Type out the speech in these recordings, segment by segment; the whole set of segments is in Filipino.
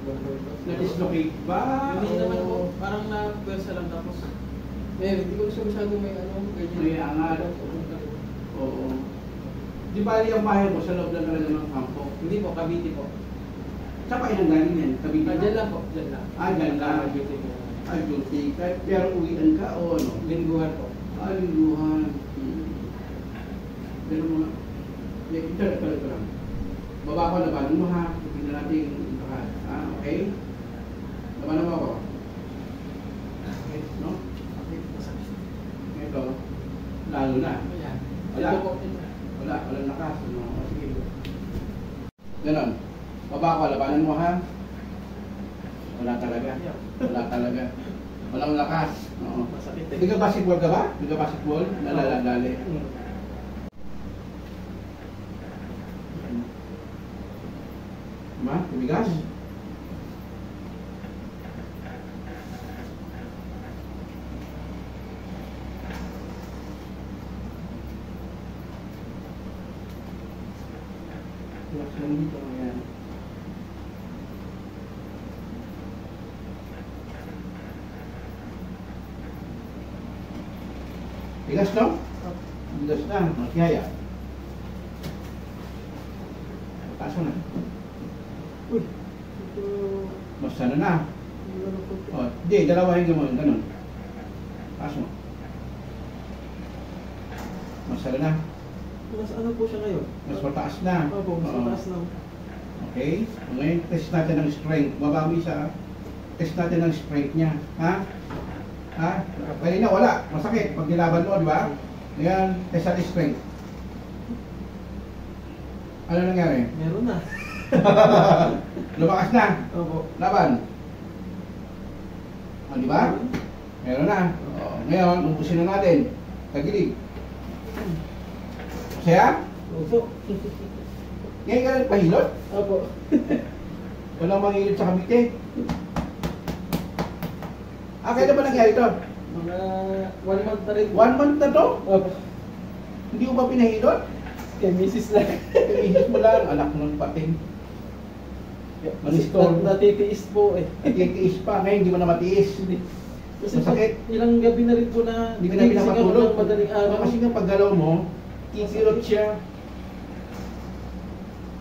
Na-dislocate ba? Hindi naman po, parang na-pwersa lang tapos. Hindi ko gusto masyado may ganyan. May angat. Oo. Di ba yung bahay mo sa loob lang talaga ng kampo? Hindi po, Cavite po. Saan pa inanggaling yan? Cavite? Dyan lang po, dyan lang. Dyan lang. Cavite po. Guilty. Pero uwian ka o ano? Lingguhan po. Lingguhan. Pero mga... Ito lang. Baba ko, labanan mo ha. Tingnan natin yung lahat. Okay? Labanan mo ako. No? Ito. Lalo na. Wala. Walang lakas. No? Sige. Ganon. Baba ko, labanan mo ha. Wala talaga. Walang lakas. Oo. Nagka-basketball ka ba? Nagka-basketball? Nalalali. Ma, tumigas? Relax lang dito. Ayan. Tigas, no? Tigas na. Masyaya. Taso na. Uy, ito... Basta na. Hindi, dalawahin mo. Ganun. Taso. Masala na. Mas ano po siya ngayon? Mas mataas na. Opo, mas mataas lang. Okay. Ngayon, test natin ang strength. Baba mo isa. Test natin ang strength niya. Ha? Kanina wala. Masakit. Pag nilaban mo, di ba? Ngayon, test natin strength. Ano nangyari? Meron na. Lumakas na. Opo. Laban. Di ba? Meron na. Ngayon, ubusin na natin. Tagilig. Masaya? Opo. Ngayon ka rin pahilot? Opo. Walang manghilot sa Cavite. Kailan ba nangyari ito? Mga 1 month na rin. 1 month na to? Opo. Hindi ko ba pinahilot? Kay misis lang. Ihis mo lang, anak ng pating. Natitiis po eh. Natitiis pa, ngayon hindi mo na matiis. Kasi masakit. Ilang gabi na rin po na hindi ka na pinapatulog. Madaling araw. Kasi nga paggalaw mo, kikirot siya.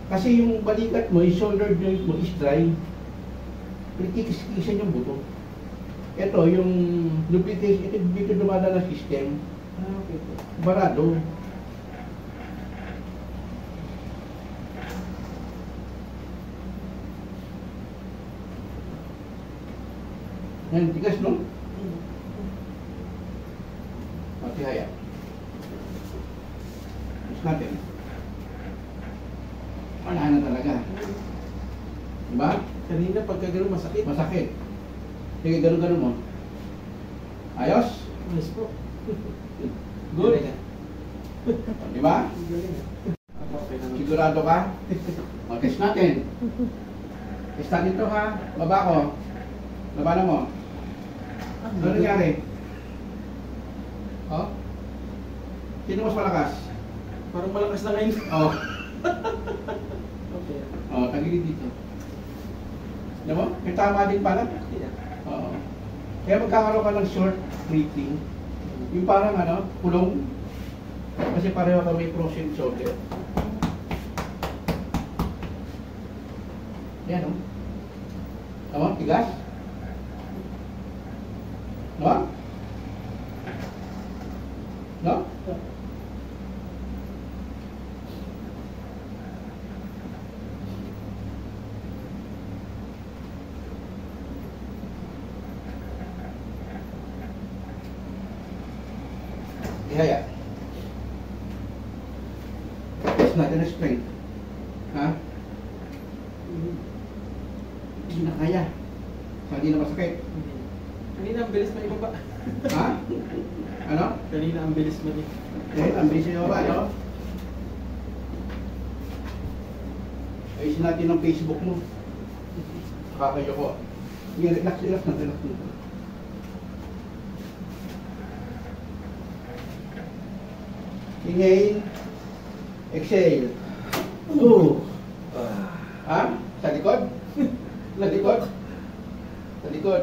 Kasi yung balikat mo, yung shoulder joint mo is dry. Kikis-kisan yung buto. Ito, yung lubrication, ito dito dumadaan na system. Okay po. Barado. Yan, tigas, no? Pati haya. Tapos natin. Wala na talaga. Diba? Kanina pagka gano'n masakit. Masakit. Sige, ganun-ganun mo. Ayos? Yes po. Good. Diba? Sigurado ka? Test natin. Test natin ito ha. Baba ko. Labanan mo. Ano nangyari? Sino mas malakas? Parang malakas na ngayon. Okay. Tagilid dito. Alam mo? May tama din pala. Kaya magkakaroon ka ng short breathing. Yung parang pulong. Kasi pareho ka may frozen shoulder. Yan, no? Tama? Tigas? No? No? Ihaya. Test natin ang strength. Ha? Hindi na kaya. Hindi na masakit. Kanina ang bilis man ibaba. Ha? Ano? Kanina ang bilis man Ang bilis nyo ba, no? Ayusin natin ang Facebook mo. Nakakayo ko. Relax na. Inhale. Exhale. Ha? Sa likod? Sa likod. Sa likod.